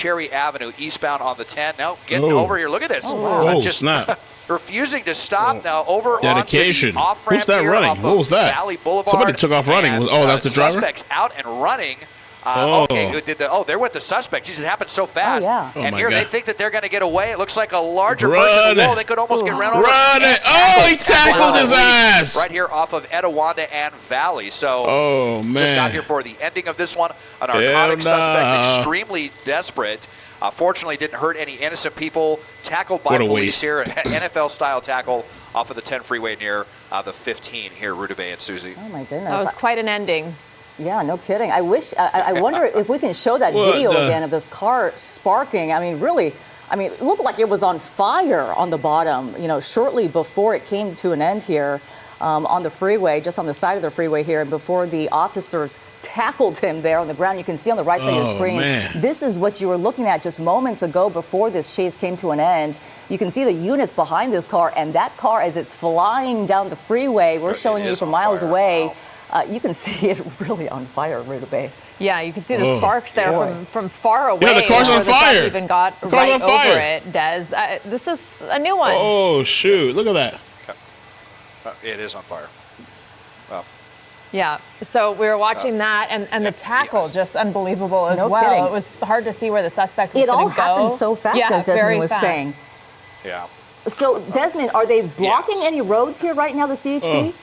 Cherry Avenue eastbound on the 10. Now getting over here. Look at this. Just snap. refusing to stop now over dedication. onto the off-ramp. Who's that here running? Off What was that? Valley Boulevard. Somebody took off running. And, that's the driver? Suspects out and running. Okay, there went the suspect. Jeez, it happened so fast. And here they think that they're going to get away. It looks like a larger person. Whoa, they could almost get run over. Run it! Oh, he tackled his ass! Right here off of Etiwanda and Valley. So, just got here for the ending of this one. A narcotic suspect, extremely desperate. Fortunately, didn't hurt any innocent people. Tackled by police here. NFL-style tackle off of the 10 freeway near the 15 here, Ruta Bay and Susie. Oh, my goodness. That was quite an ending. Yeah, no kidding. I wish, I wonder if we can show that video again of this car sparking. I mean, really, it looked like it was on fire on the bottom, shortly before it came to an end here on the freeway, just on the side of the freeway here, and before the officers tackled him there on the ground. You can see on the right side of your screen, this is what you were looking at just moments ago before this chase came to an end. You can see the units behind this car, and that car, as it's flying down the freeway, we're showing you from miles away. Wow. You can see it really on fire, Ruta Bay. Yeah, you can see the sparks there from far away. Yeah, the car's on fire. Even got right over it, Des. This is a new one. Oh, shoot. Look at that. It is on fire. Wow. Yeah, so we were watching that, and the tackle, just unbelievable as well. Kidding. It was hard to see where the suspect was going to go. It all happened so fast, as Desmond was saying. Yeah. So, Desmond, are they blocking any roads here right now, the CHP?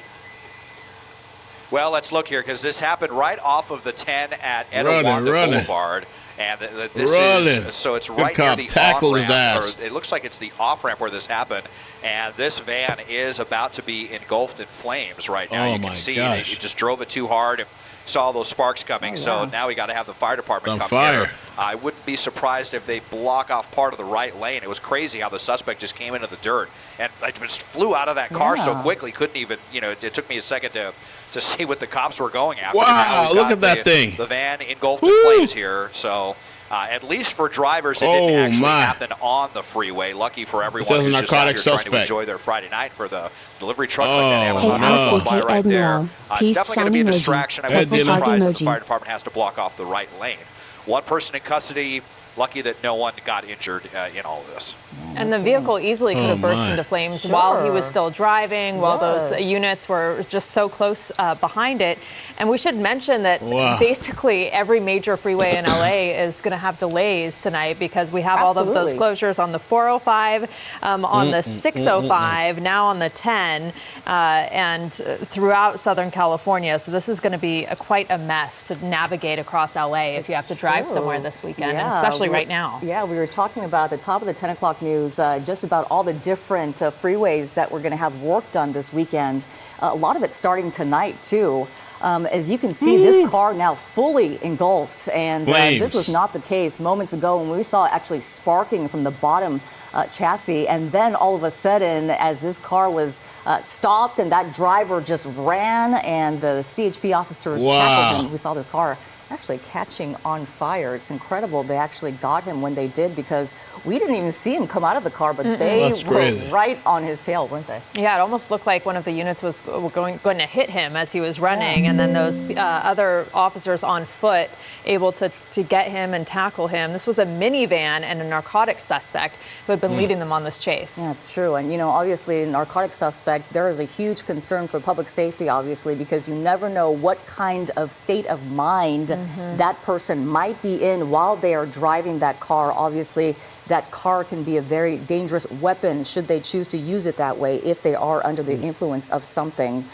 Well, let's look here, because this happened right off of the 10 at Etiwanda Boulevard. And this is, so it's right near the on-ramp, or it looks like it's the off-ramp where this happened. And this van is about to be engulfed in flames right now. You can see it just drove it too hard and saw those sparks coming. So now we got to have the fire department come here. I wouldn't be surprised if they block off part of the right lane. It was crazy how the suspect just came into the dirt and just flew out of that car so quickly. Couldn't even, it took me a second to see what the cops were going after. Wow, look at that thing. The van engulfed in flames here. So at least for drivers, it didn't actually happen on the freeway. Lucky for everyone who's just out here trying to enjoy their Friday night for the delivery trucks like that Amazon by right there. It's definitely going to be a distraction. I wouldn't be surprised if the fire department has to block off the right lane. One person in custody. Lucky that no one got injured in all of this. And the vehicle easily could have burst into flames while he was still driving, while those units were just so close behind it. And we should mention that basically every major freeway in LA is going to have delays tonight because we have all of those closures on the 405, on the 605, now on the 10, and throughout Southern California. So this is going to be quite a mess to navigate across LA if you have to drive somewhere this weekend, and especially right now. Yeah, we were talking about at the top of the 10 o'clock news just about all the different freeways that we're going to have work done this weekend. A lot of it starting tonight, too. As you can see, this car now fully engulfed, and this was not the case moments ago when we saw actually sparking from the bottom chassis, and then all of a sudden, as this car was stopped and that driver just ran and the CHP officers tackled him, we saw this car actually catching on fire. It's incredible they actually got him when they did, because we didn't even see him come out of the car, but they were right on his tail, weren't they? Yeah, it almost looked like one of the units was going to hit him as he was running, and then those other officers on foot able to get him and tackle him. This was a minivan and a narcotics suspect who had been leading them on this chase. Yeah, it's true. And, obviously, narcotics suspect, there is a huge concern for public safety, obviously, because you never know what kind of state of mind that person might be in while they are driving that car. Obviously, that car can be a very dangerous weapon should they choose to use it that way if they are under the influence of something.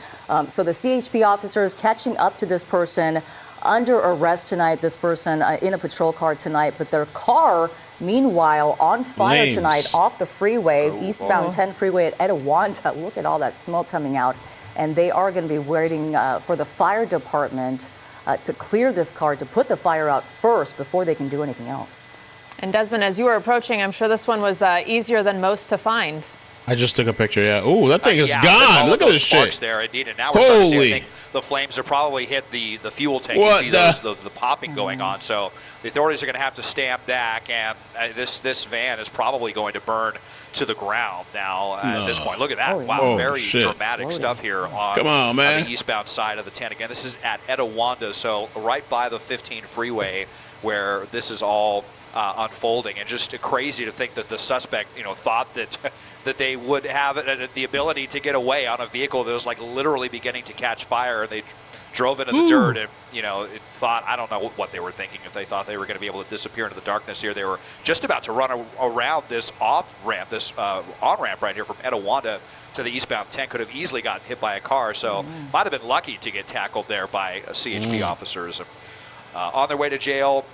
So the CHP officers catching up to this person under arrest tonight, this person in a patrol car tonight, but their car, meanwhile, on fire tonight off the freeway, eastbound 10 freeway at Etiwanda. Look at all that smoke coming out. And they are going to be waiting for the fire department to clear this car, to put the fire out first before they can do anything else. And Desmond, as you were approaching, I'm sure this one was easier than most to find. I just took a picture, Oh, that thing is gone. Look at this shit. There, indeed. And now we're starting to see, I think the flames have probably hit the fuel tank. You see the popping going on. So the authorities are going to have to stand back, and this van is probably going to burn to the ground now at this point. Look at that. Wow, very dramatic stuff here on the eastbound side of the 10. Again, this is at Etiwanda, so right by the 15 freeway where this is all unfolding, and just crazy to think that the suspect, thought that they would have the ability to get away on a vehicle that was like literally beginning to catch fire. They drove into the dirt, and it thought, I don't know what they were thinking, if they thought they were going to be able to disappear into the darkness here. They were just about to run around this off-ramp, this on-ramp right here from Etiwanda to the eastbound 10. Could have easily gotten hit by a car, so might have been lucky to get tackled there by CHP officers. On their way to jail,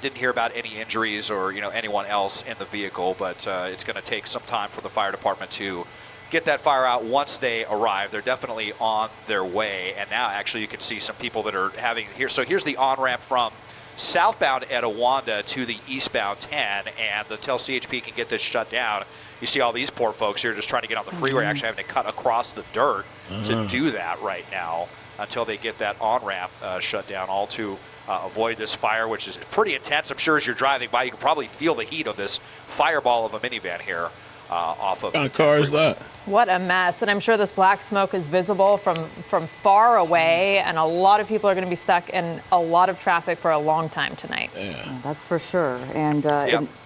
didn't hear about any injuries or anyone else in the vehicle, but it's going to take some time for the fire department to get that fire out. Once they arrive, they're definitely on their way. And now actually you can see some people that are having here. So here's the on-ramp from southbound Etiwanda to the eastbound 10, and until CHP can get this shut down, you see all these poor folks here just trying to get on the freeway, actually having to cut across the dirt to do that right now until they get that on-ramp shut down, all to avoid this fire, which is pretty intense. I'm sure as you're driving by, you can probably feel the heat of this fireball of a minivan here. Off of what kind of car is that? What a mess. And I'm sure this black smoke is visible from far away, and a lot of people are going to be stuck in a lot of traffic for a long time tonight. Yeah, that's for sure. And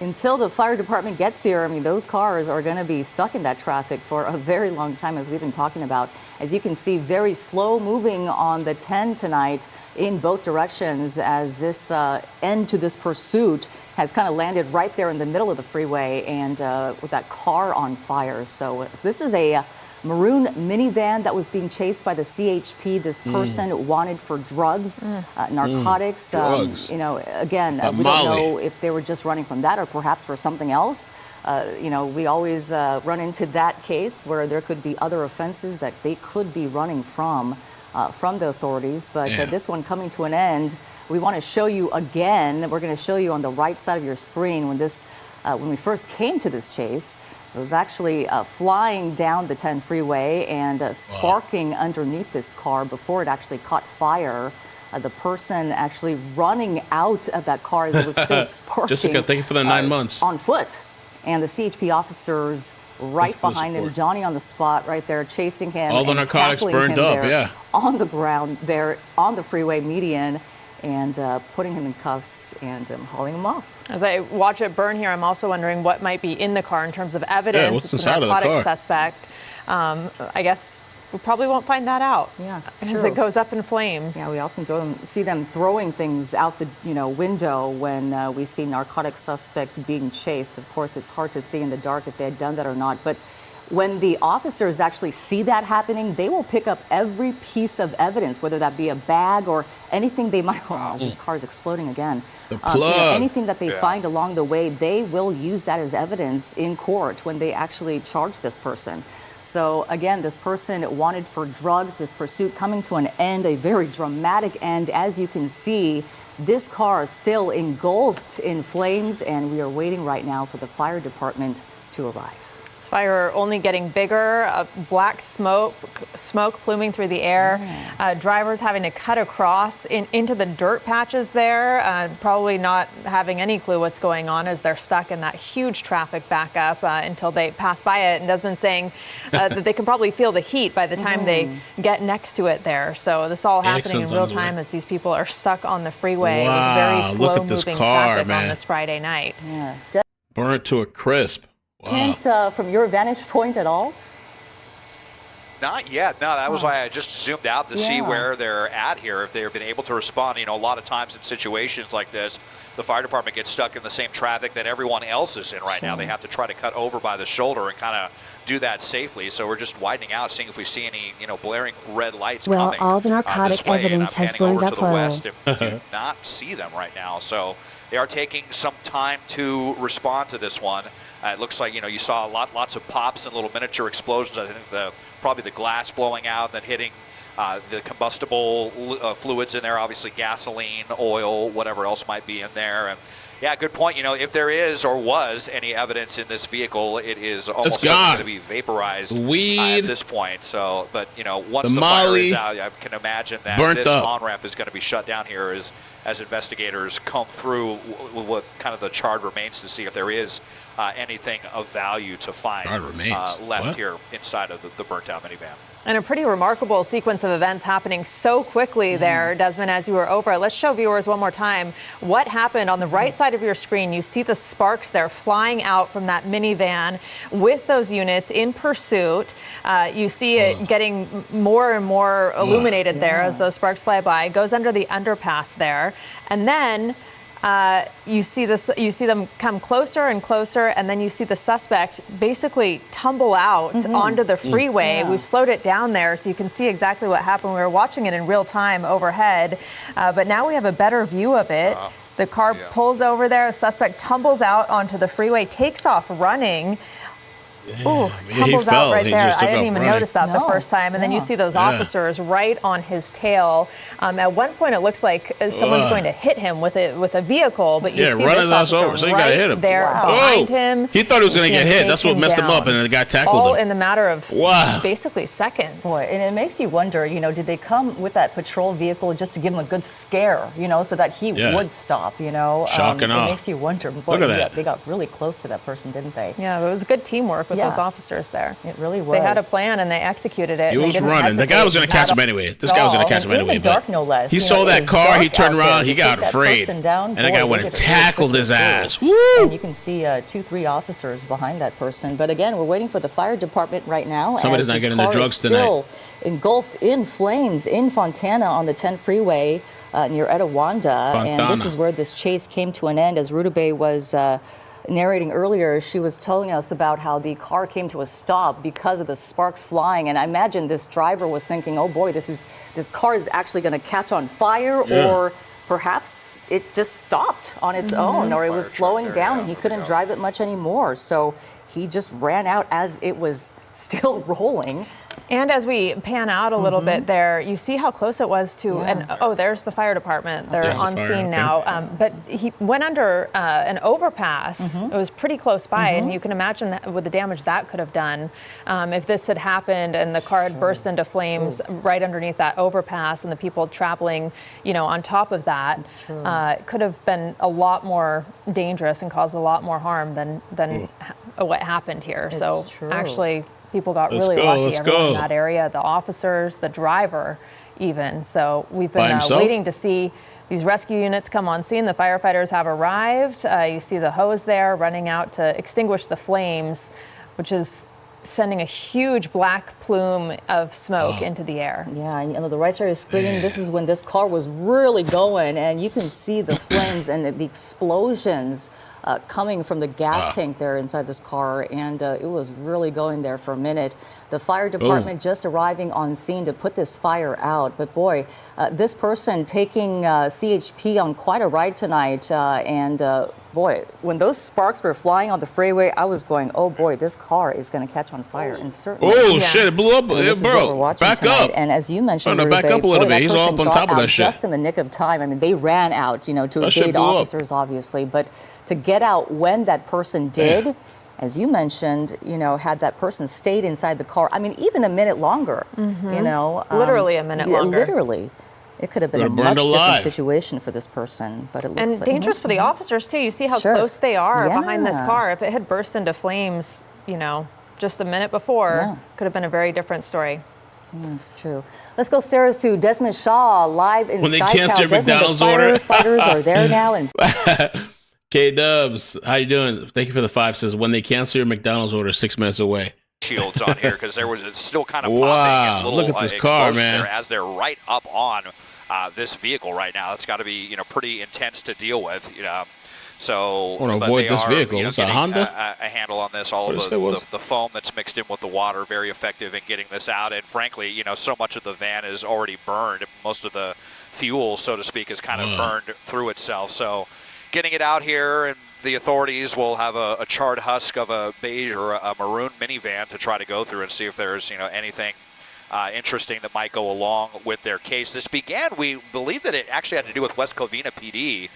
until the fire department gets here, I mean, those cars are going to be stuck in that traffic for a very long time, as we've been talking about. As you can see, very slow moving on the 10 tonight in both directions, as this end to this pursuit has kind of landed right there in the middle of the freeway, and with that car on fire. So this is a maroon minivan that was being chased by the CHP. This person wanted for drugs, narcotics. Drugs. Again, we don't know if they were just running from that or perhaps for something else. We always run into that case where there could be other offenses that they could be running from the authorities. But this one coming to an end, we want to show you again. We're going to show you on the right side of your screen when we first came to this chase. It was actually flying down the 10 freeway and sparking underneath this car before it actually caught fire. The person actually running out of that car as it was still sparking. Jessica, thank you for the 9 months. On foot. And the CHP officers right behind him, Johnny on the spot right there, chasing him. All the narcotics burned up, on the ground there on the freeway median, and putting him in cuffs and hauling him off. As I watch it burn here, I'm also wondering what might be in the car in terms of evidence. Yeah, what's it's inside a narcotic of the car? suspect. I guess we probably won't find that out. Yeah, that's as true. It goes up in flames. Yeah, we often see them throwing things out the window when we see narcotic suspects being chased. Of course, it's hard to see in the dark if they had done that or not, but when the officers actually see that happening, they will pick up every piece of evidence, whether that be a bag or anything they might. Oh, this car is exploding again. The plug. Anything that they find along the way, they will use that as evidence in court when they actually charge this person. So again, this person wanted for drugs, this pursuit coming to an end, a very dramatic end. As you can see, this car is still engulfed in flames, and we are waiting right now for the fire department to arrive. This fire only getting bigger, black smoke pluming through the air. Drivers having to cut across into the dirt patches there, probably not having any clue what's going on as they're stuck in that huge traffic backup until they pass by it. And Desmond saying that they can probably feel the heat by the time they get next to it there. So this all happening in real time as these people are stuck on the freeway with very slow-moving traffic on this Friday night. Yeah. Burnt to a crisp. Wow. Hint from your vantage point at all? Not yet. No, that was why I just zoomed out to see where they're at here, if they've been able to respond. A lot of times in situations like this, the fire department gets stuck in the same traffic that everyone else is in right now. They have to try to cut over by the shoulder and kind of do that safely. So we're just widening out, seeing if we see any, blaring red lights coming. Well, all the narcotic evidence has burned up low. West and do not see them right now. So they are taking some time to respond to this one. It looks like, you saw lots of pops and little miniature explosions. I think probably the glass blowing out, then hitting the combustible fluids in there, obviously gasoline, oil, whatever else might be in there. And yeah, good point. If there is or was any evidence in this vehicle, it is almost going to be vaporized at this point. So, but once the fire is out, I can imagine that this on-ramp is going to be shut down here as investigators comb through what kind of the charred remains to see if there is anything of value to find left here inside of the burnt-out minivan. And a pretty remarkable sequence of events happening so quickly there, Desmond, as you were over. Let's show viewers one more time what happened on the right side side of your screen, you see the sparks there flying out from that minivan with those units in pursuit. You see it getting more and more illuminated there as those sparks fly by. It goes under the underpass there, and then you see them come closer and closer, and then you see the suspect basically tumble out onto the freeway. Yeah. We've slowed it down there so you can see exactly what happened. We were watching it in real time overhead, but now we have a better view of it. The car pulls over there, a suspect tumbles out onto the freeway, takes off running. Ooh, tumbles out right there. I didn't even notice that the first time. And then you see those officers right on his tail. At one point, it looks like someone's going to hit him with a vehicle, but you see this officer so you gotta hit him. There behind him. He thought he was going to get hit. That's what messed him up, and the guy tackled him. All in the matter of basically seconds. Boy, and it makes you wonder, did they come with that patrol vehicle just to give him a good scare, so that he would stop, Shock and awe. It makes you wonder. Boy, look at that. They got really close to that person, didn't they? Yeah, it was good teamwork with those officers there. It really was. They had a plan and they executed it. He was running. The guy was going to catch him anyway. This guy was going to catch him anyway. Dark, no less. He saw that car. He turned around. He got afraid. And the guy went and tackled his ass. Woo! And you can see 2-3 officers behind that person. But again, we're waiting for the fire department right now. Somebody's not getting their drugs tonight. Still engulfed in flames in Fontana on the 10 freeway near Etiwanda. And this is where this chase came to an end. As Rudabeh was narrating earlier, she was telling us about how the car came to a stop because of the sparks flying. And I imagine this driver was thinking, oh boy, this car is actually going to catch on fire, or perhaps it just stopped on its own, or it was slowing down and he couldn't drive it much anymore. So he just ran out as it was still rolling. And as we pan out a little bit there, you see how close it was to, and there's the fire department. They're on scene now. But he went under an overpass. It was pretty close by, and you can imagine with the damage that could have done if this had happened and the car had burst into flames right underneath that overpass, and the people traveling, on top of that. It could have been a lot more dangerous and caused a lot more harm than what happened here. So actually, people got really lucky. Everyone in that area, the officers, the driver, even. So we've been waiting to see these rescue units come on scene. The firefighters have arrived. You see the hose there running out to extinguish the flames, which is sending a huge black plume of smoke into the air. Yeah, and the right side of the screen, this is when this car was really going, and you can see the flames and the explosions coming from the gas tank there inside this car, and it was really going there for a minute. The fire department just arriving on scene to put this fire out. But boy, this person taking CHP on quite a ride tonight, and boy, when those sparks were flying on the freeway, I was going, oh boy, this car is going to catch on fire. And certainly, shit, it blew up, bro. Back up. And as you mentioned, back up a little bit. He's all up on top of that shit. Just in the nick of time. I mean, they ran out, to evade officers, obviously, but to get out when that person did, as you mentioned, had that person stayed inside the car, I mean, even a minute longer, literally a minute longer. Literally. It could have been a much different situation for this person, but it looks like dangerous for the officers too. You see how close they are behind this car. If it had burst into flames, just a minute before, could have been a very different story. That's true. Let's go upstairs to Desmond Shaw live in when SkyCal. They cancel your McDonald's order. Firefighters are there now. And K-Dubs, how you doing? Thank you for the 5. Says when they cancel your McDonald's order, 6 minutes away. Shields on here because there was still kind of popping and little look at this car, man. As they're right up on this vehicle right now. It's got to be pretty intense to deal with. So I want to avoid this vehicle. It's a Honda. A handle on this. All of the foam that's mixed in with the water, very effective in getting this out. And frankly, so much of the van is already burned. Most of the fuel, so to speak, is kind of burned through itself. So getting it out here, and the authorities will have a charred husk of a beige or a maroon minivan to try to go through and see if there's anything interesting that might go along with their case. This began, we believe that it actually had to do with West Covina PD.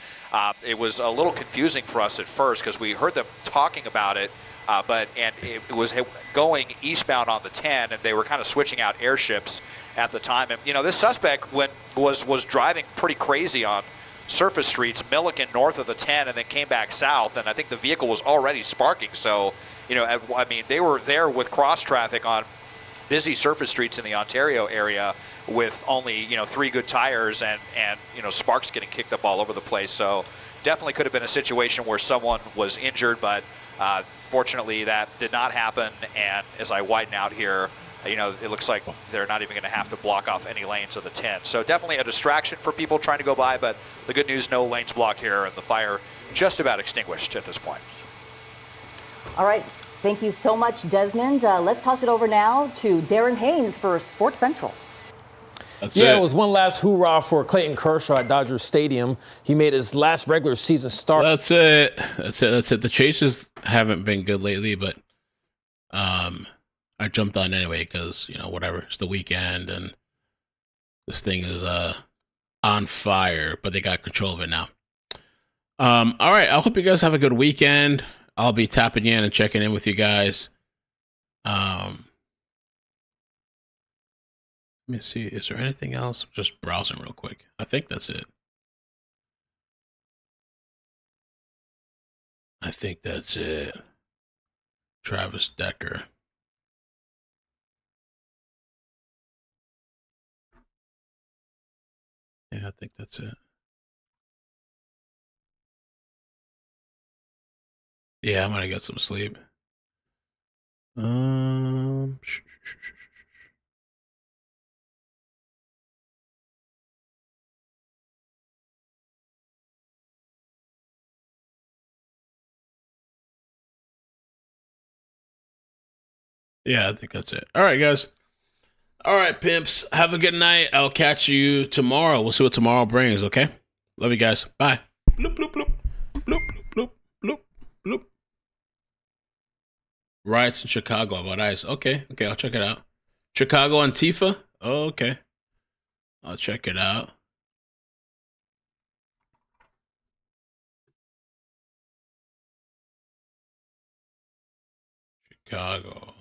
It was a little confusing for us at first because we heard them talking about it, but it was going eastbound on the 10, and they were kind of switching out airships at the time. And this suspect was driving pretty crazy on surface streets, Milliken north of the 10, and then came back south, and I think the vehicle was already sparking. So, they were there with cross traffic on busy surface streets in the Ontario area with only 3 good tires and sparks getting kicked up all over the place. So definitely could have been a situation where someone was injured, but fortunately that did not happen. And as I widen out here, you know, it looks like they're not even going to have to block off any lanes of the 10. So definitely a distraction for people trying to go by, but the good news, no lanes blocked here, and the fire just about extinguished at this point. All right. Thank you so much, Desmond. Let's toss it over now to Darren Haynes for Sports Central. It was one last hoorah for Clayton Kershaw at Dodger Stadium. He made his last regular season start. That's it. The Chasers haven't been good lately, but I jumped on anyway because, you know, whatever. It's the weekend and this thing is on fire, but they got control of it now. All right. I hope you guys have a good weekend. I'll be tapping in and checking in with you guys. Let me see. Is there anything else? I'm just browsing real quick. I think that's it. Travis Decker. Yeah, I think that's it. Yeah, I'm gonna get some sleep. Yeah, I think that's it. All right, guys. All right, pimps. Have a good night. I'll catch you tomorrow. We'll see what tomorrow brings, okay? Love you guys. Bye. Bloop, bloop, bloop. Bloop, bloop, bloop, bloop. Riots in Chicago about ICE. Okay, I'll check it out. Chicago Antifa? Oh, okay. I'll check it out. Chicago.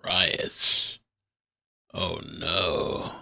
Riots. Oh no.